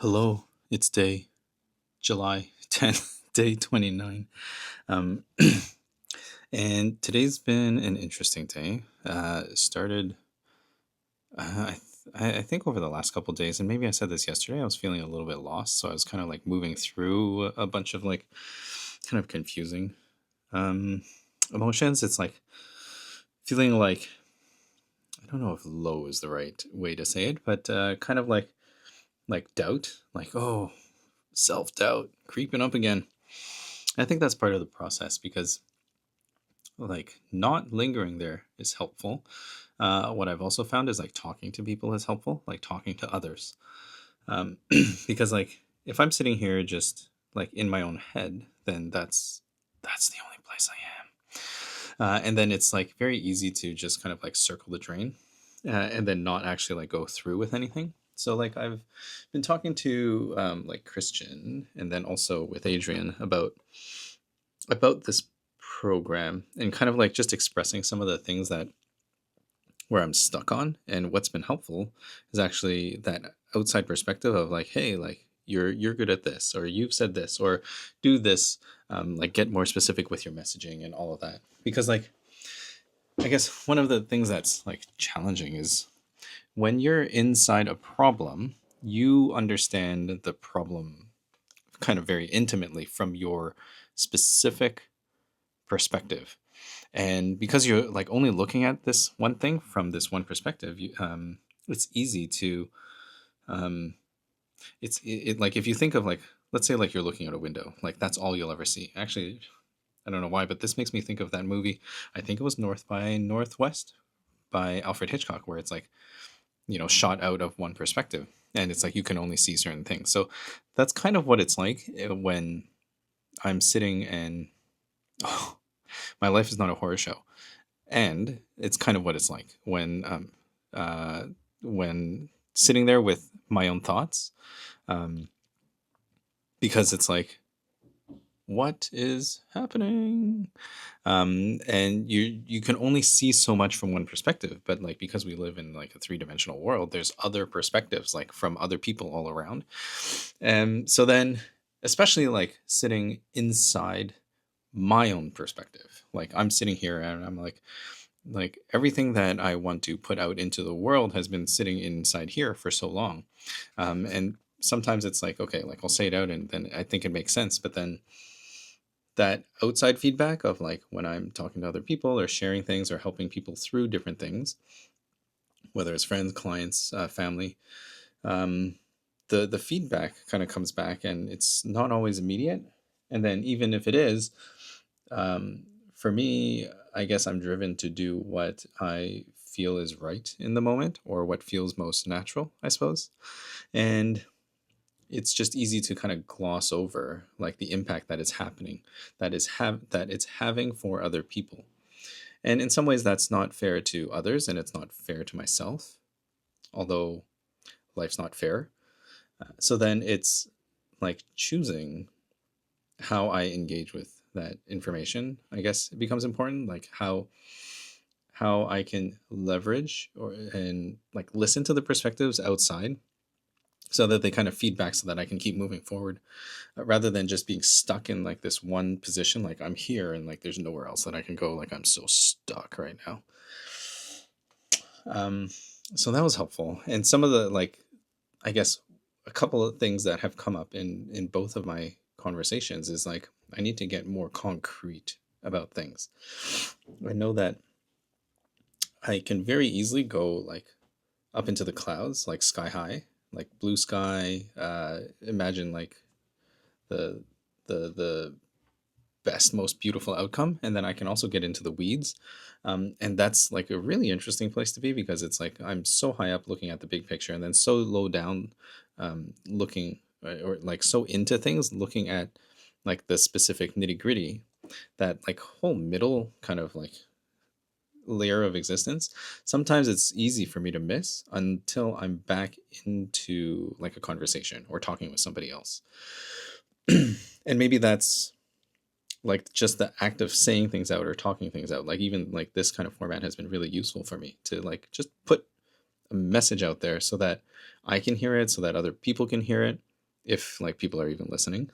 Hello, it's day July 10th, day 29. Um, and today's been an interesting day. Started, I think, over the last couple days, and maybe I said this yesterday, I was feeling a little bit lost. So I was kind of like moving through a bunch of like kind of confusing um, emotions. It's like feeling like, I don't know if low is the right way to say it, but kind of like doubt, like, oh, self doubt creeping up again. I think that's part of the process because like not lingering there is helpful. What I've also found is like talking to people is helpful, like talking to others. Um, because like if I'm sitting here just like in my own head, then that's the only place I am. And then it's like very easy to just kind of like circle the drain and then not actually like go through with anything. So like I've been talking to like Christian and then also with Adrienne about this program and kind of like just expressing some of the things that where I'm stuck on. And what's been helpful is actually that outside perspective of like, hey, like you're good at this, or you've said this, or do this, like get more specific with your messaging and all of that. Because like I guess one of the things that's like challenging is when you're inside a problem, you understand the problem kind of very intimately from your specific perspective. And because you're like only looking at this one thing from this one perspective, it's easy to um, like if you think of like, let's say like you're looking out a window, like that's all you'll ever see. Actually, I don't know why, but this makes me think of that movie. I think it was North by Northwest by Alfred Hitchcock, where it's like, shot out of one perspective, and it's like you can only see certain things. So that's kind of what it's like when I'm sitting and oh, my life is not a horror show. And it's kind of what it's like uh, when sitting there with my own thoughts, um, because it's like, what is happening? And you can only see so much from one perspective, but like because we live in like a three-dimensional world, there's other perspectives like from other people all around. And so then, especially like sitting inside my own perspective, like I'm sitting here and I'm like everything that I want to put out into the world has been sitting inside here for so long. And sometimes it's like, okay, like I'll say it out and then I think it makes sense. But then that outside feedback of like when I'm talking to other people or sharing things or helping people through different things, whether it's friends, clients, family, um, the feedback kind of comes back and it's not always immediate. And then even if it is, um, for me, I guess I'm driven to do what I feel is right in the moment or what feels most natural, I suppose. And it's just easy to kind of gloss over like the impact that is happening, that it's having for other people. And in some ways that's not fair to others and it's not fair to myself, although life's not fair. So then it's like choosing how I engage with that information, I guess it becomes important, like how I can leverage or and like listen to the perspectives outside so that they kind of feedback so that I can keep moving forward, rather than just being stuck in like this one position, like I'm here and like there's nowhere else that I can go, like I'm so stuck right now. Um so that was helpful. And some of the like, I guess a couple of things that have come up in both of my conversations is like I need to get more concrete about things. I know that I can very easily go like up into the clouds, like sky high, like blue sky. Imagine like the the best, most beautiful outcome, and then I can also get into the weeds, and that's like a really interesting place to be because it's like I'm so high up looking at the big picture, and then so low down, looking or like so into things, looking at like the specific nitty gritty, that like whole middle kind of like layer of existence. Sometimes it's easy for me to miss until I'm back into like a conversation or talking with somebody else. And maybe that's like just the act of saying things out or talking things out. Like even like this kind of format has been really useful for me to like just put a message out there so that I can hear it, so that other people can hear it. if like people are even listening.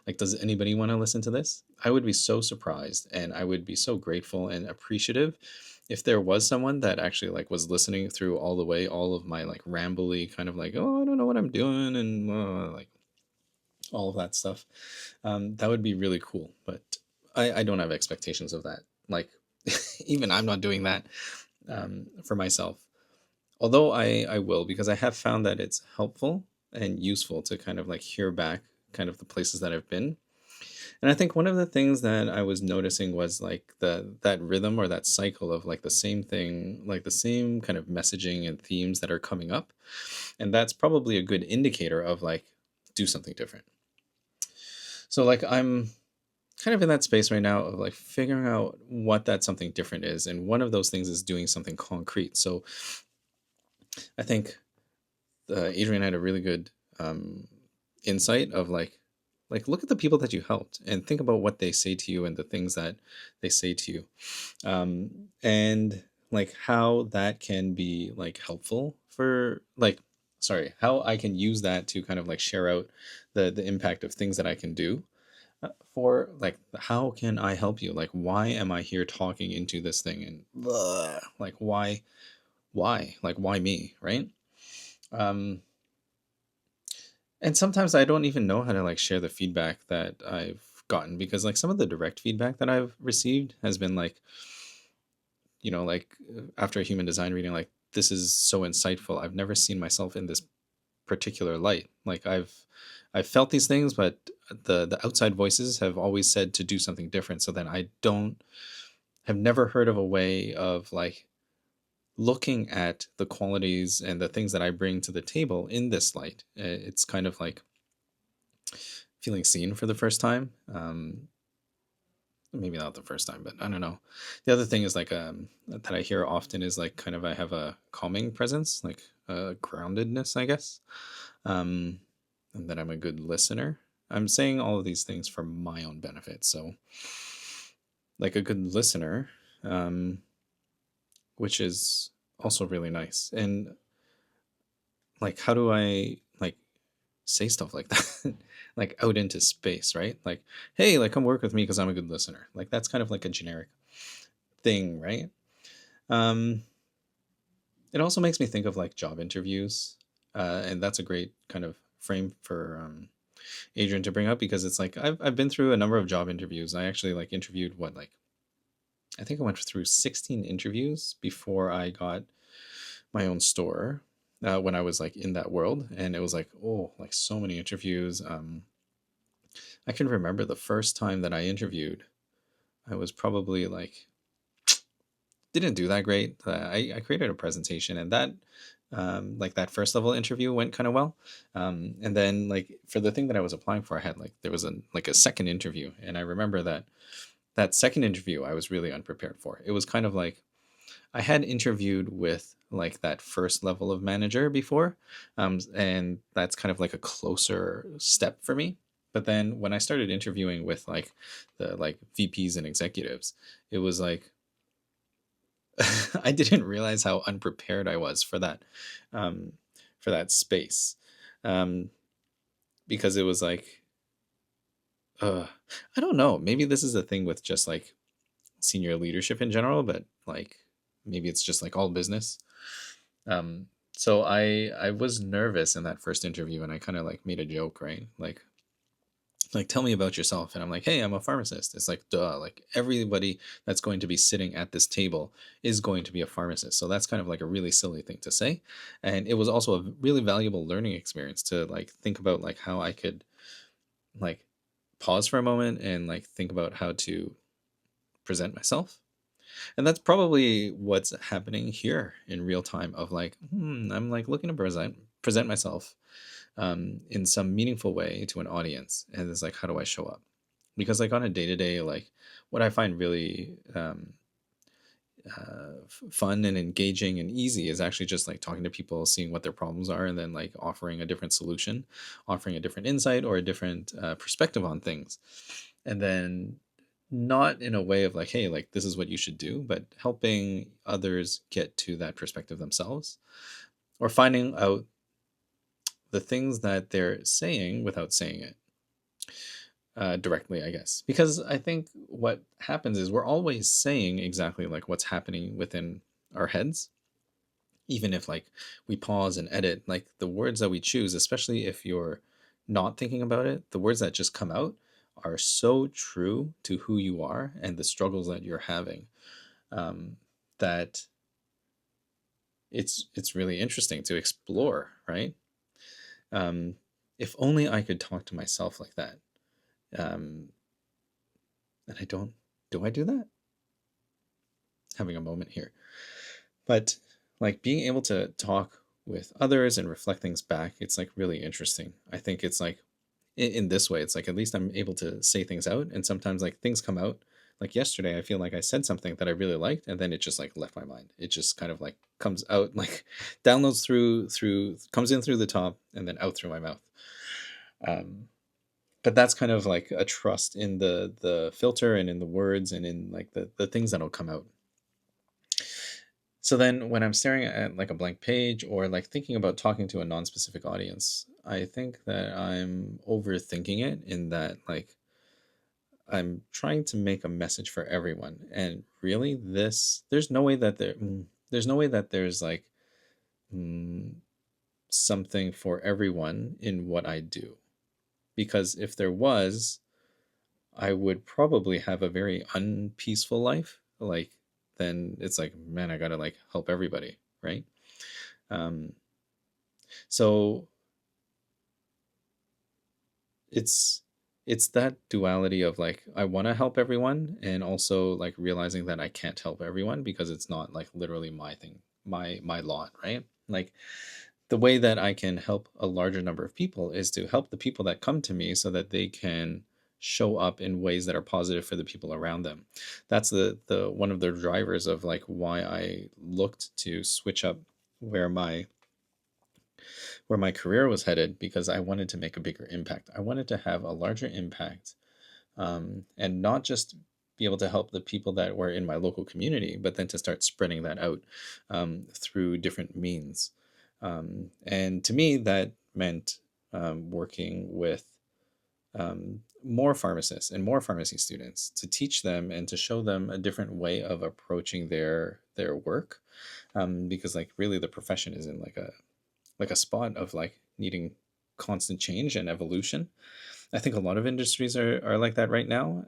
Like, does anybody want to listen to this? I would be so surprised, and I would be so grateful and appreciative if there was someone that actually like was listening through all the way, all of my like rambly kind of like, oh, I don't know what I'm doing, and like all of that stuff. That would be really cool. But I don't have expectations of that. Like, even I'm not doing that for myself. Although I will, because I have found that it's helpful and useful to kind of like hear back kind of the places that I've been. And I think one of the things that I was noticing was like that rhythm or that cycle of like the same thing, like the same kind of messaging and themes that are coming up. And that's probably a good indicator of like do something different. So like I'm kind of in that space right now of like figuring out what that something different is. And one of those things is doing something concrete. So I think Adrian had a really good insight of like look at the people that you helped and think about what they say to you and the things that they say to you, and like how that can be like helpful for like sorry how I can use that to kind of like share out the impact of things that I can do for like how can I help you, like why am I here talking into this thing and like why like why me, right? um and sometimes I don't even know how to like share the feedback that I've gotten, because like some of the direct feedback that I've received has been like, like after a human design reading, like this is so insightful. I've never seen myself in this particular light. Like I've felt these things, but the outside voices have always said to do something different. So then I don't have never heard of a way of like looking at the qualities and the things that I bring to the table in this light. It's kind of like feeling seen for the first time. Maybe not the first time, but I don't know. The other thing is like that I hear often is like kind of I have a calming presence, like groundedness, I guess, and that I'm a good listener. I'm saying all of these things for my own benefit. So, like a good listener, um, which is also really nice. And like, how do I like say stuff like that like out into space, right? Like, hey, like come work with me because I'm a good listener. Like that's kind of like a generic thing, right? um it also makes me think of like job interviews, and that's a great kind of frame for Adrian to bring up, because it's like I've been through a number of job interviews. I actually like interviewed what, like I think I went through 16 interviews before I got my own store, when I was like in that world. And it was like, oh, like so many interviews. I can remember the first time that I interviewed, I was probably like, didn't do that great. I created a presentation, and that, like that first level interview went kind of well. And then like for the thing that I was applying for, I had like, there was a second interview. And I remember that second interview, I was really unprepared for. It was kind of like, I had interviewed with like that first level of manager before, and that's kind of like a closer step for me. But then when I started interviewing with like the like VPs and executives, it was like I didn't realize how unprepared I was um, for that space, um, because it was like, uh, I don't know. Maybe this is a thing with just like senior leadership in general, but like maybe it's just like all business. So I was nervous in that first interview, and I kind of like made a joke, right? Like tell me about yourself, and I'm like, hey, I'm a pharmacist. It's like duh, like everybody that's going to be sitting at this table is going to be a pharmacist. So that's kind of like a really silly thing to say, and it was also a really valuable learning experience to like think about like how I could like pause for a moment and like think about how to present myself. And that's probably what's happening here in real time of like, I'm like looking to present myself in some meaningful way to an audience. And it's like, how do I show up? Because like on a day to day, like what I find really fun and engaging and easy is actually just like talking to people, seeing what their problems are, and then like offering a different solution, offering a different insight or a different perspective on things. And then not in a way of like, hey, like this is what you should do, but helping others get to that perspective themselves, or finding out the things that they're saying without saying it directly, I guess. Because I think what happens is we're always saying exactly like what's happening within our heads, even if like we pause and edit, like the words that we choose, especially if you're not thinking about it, the words that just come out are so true to who you are and the struggles that you're having, um, that it's really interesting to explore, right? um, if only I could talk to myself like that. um, and I don't. Do I do that? Having a moment here. But like being able to talk with others and reflect things back, it's like really interesting. I think it's like in this way, it's like at least I'm able to say things out, and sometimes like things come out. Like yesterday, I feel like I said something that I really liked, and then it just like left my mind. It just kind of like comes out, like downloads through comes in through the top and then out through my mouth. Um, but that's kind of like a trust in the filter and in the words and in like the things that'll come out. So then when I'm staring at like a blank page or like thinking about talking to a non-specific audience, I think that I'm overthinking it in that like I'm trying to make a message for everyone. And really this there's no way that there's no way that there's like mm, something for everyone in what I do. Because if there was, I would probably have a very unpeaceful life. Like then it's like, man, I gotta like help everybody, right? Um, so it's it's that duality of like I want to help everyone and also like realizing that I can't help everyone because it's not like literally my thing, my lot, right? Like the way that I can help a larger number of people is to help the people that come to me so that they can show up in ways that are positive for the people around them. That's the one of the drivers of like why I looked to switch up where my career was headed, because I wanted to make a bigger impact. I wanted to have a larger impact, and not just be able to help the people that were in my local community, but then to start spreading that out through different means. And to me, that meant working with more pharmacists and more pharmacy students to teach them and to show them a different way of approaching their work, because like really the profession is in like a spot of like needing constant change and evolution. I think a lot of industries are like that right now.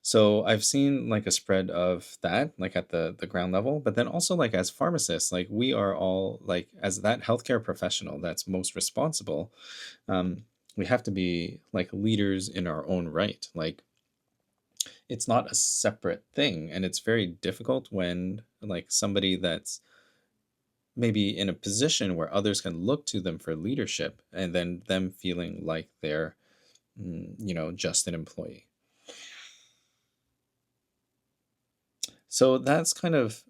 So I've seen like a spread of that, like at the ground level, but then also like as pharmacists, like we are all like as that healthcare professional that's most responsible, um, we have to be like leaders in our own right. Like it's not a separate thing, and it's very difficult when like somebody that's maybe in a position where others can look to them for leadership and then them feeling like they're just an employee. So that's kind of,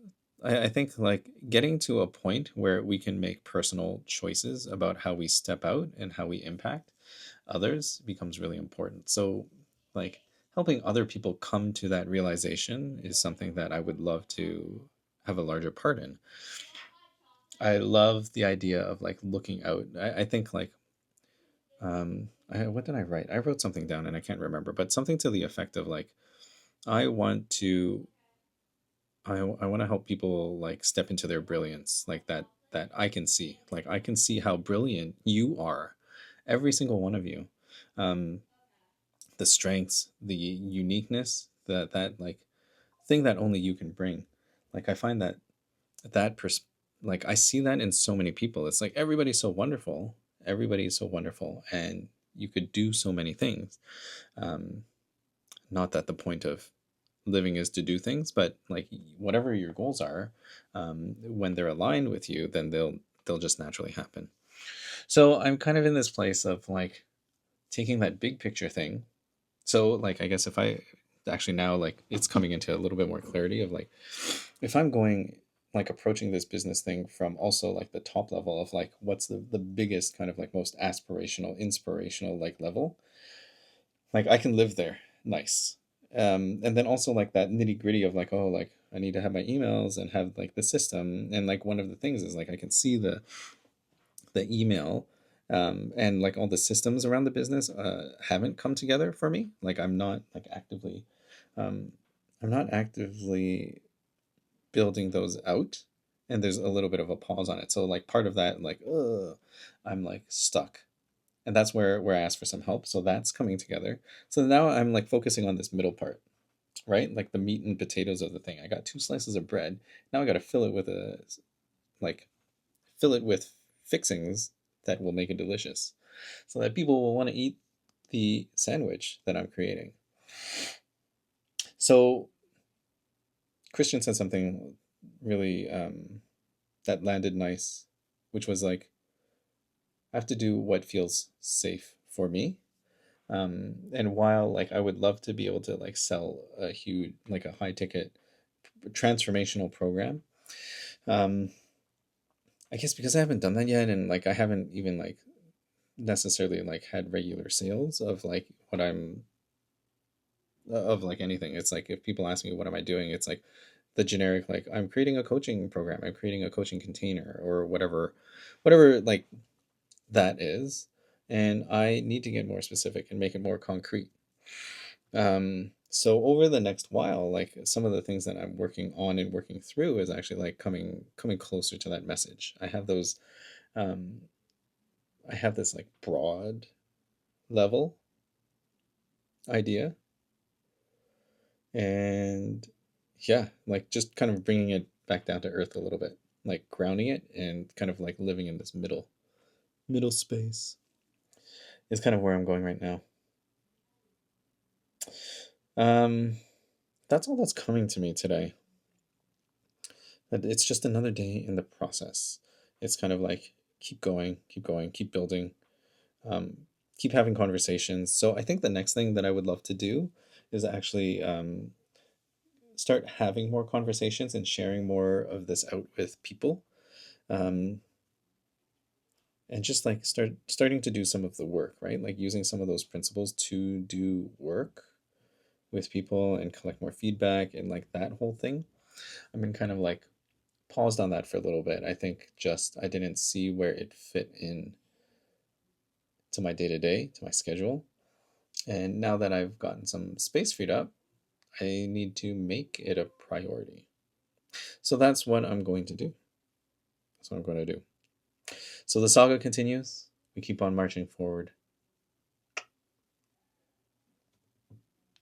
I think like getting to a point where we can make personal choices about how we step out and how we impact others becomes really important. So like helping other people come to that realization is something that I would love to have a larger part in. I love the idea of like looking out. I think like what did I write? I wrote something down and I can't remember, but something to the effect of like I want to I want to help people like step into their brilliance, like that I can see. Like I can see how brilliant you are, every single one of you. Um, the strengths, the uniqueness, that like thing that only you can bring. Like I find that like I see that in so many people. It's like everybody's so wonderful. Everybody is so wonderful, and you could do so many things. Um, Not that the point of living is to do things, but like whatever your goals are, when they're aligned with you, then they'll just naturally happen. So I'm kind of in this place of like taking that big picture thing. So like I guess if I actually now like it's coming into a little bit more clarity of like if I'm going like approaching this business thing from also like the top level of like what's the biggest kind of like most aspirational inspirational like level, like I can live there nice. And then also like that nitty gritty of like, oh, like I need to have my emails and have like the system, and like one of the things is like I can see the email and like all the systems around the business haven't come together for me. Like um, I'm not actively building those out, and there's a little bit of a pause on it. So like part of that, like, I'm like stuck, and that's where I asked for some help. So that's coming together. So now I'm like focusing on this middle part, right? Like the meat and potatoes of the thing. I got two slices of bread. Now I got to like fill it with fixings that will make it delicious, so that people will want to eat the sandwich that I'm creating. So Christian said something really that landed nice, which was like, I have to do what feels safe for me. And while like I would love to be able to like sell a huge, like a high ticket transformational program, um, I guess because I haven't done that yet, and like I haven't even like necessarily like had regular sales of like what I'm of like anything. It's like if people ask me what am I doing, it's like the generic like I'm creating a coaching program, I'm creating a coaching container or whatever like that is, and I need to get more specific and make it more concrete. So over the next while, like some of the things that I'm working on and working through is actually like coming closer to that message. Um, I have this like broad level idea, and yeah, like just kind of bringing it back down to earth a little bit, like grounding it and kind of like living in this middle space is kind of where I'm going right now. Um, that's all that's coming to me today. But it's just another day in the process. It's kind of like keep going, keep building, um, keep having conversations. So I think the next thing that I would love to do is actually start having more conversations and sharing more of this out with people, um, and just like starting to do some of the work, right? Like using some of those principles to do work with people and collect more feedback and like that whole thing. I've been kind of like paused on that for a little bit. I think just I didn't see where it fit in to my day to day, to my schedule. And now that I've gotten some space freed up, I need to make it a priority. So that's what I'm going to do. That's what I'm going to do. So the saga continues. We keep on marching forward.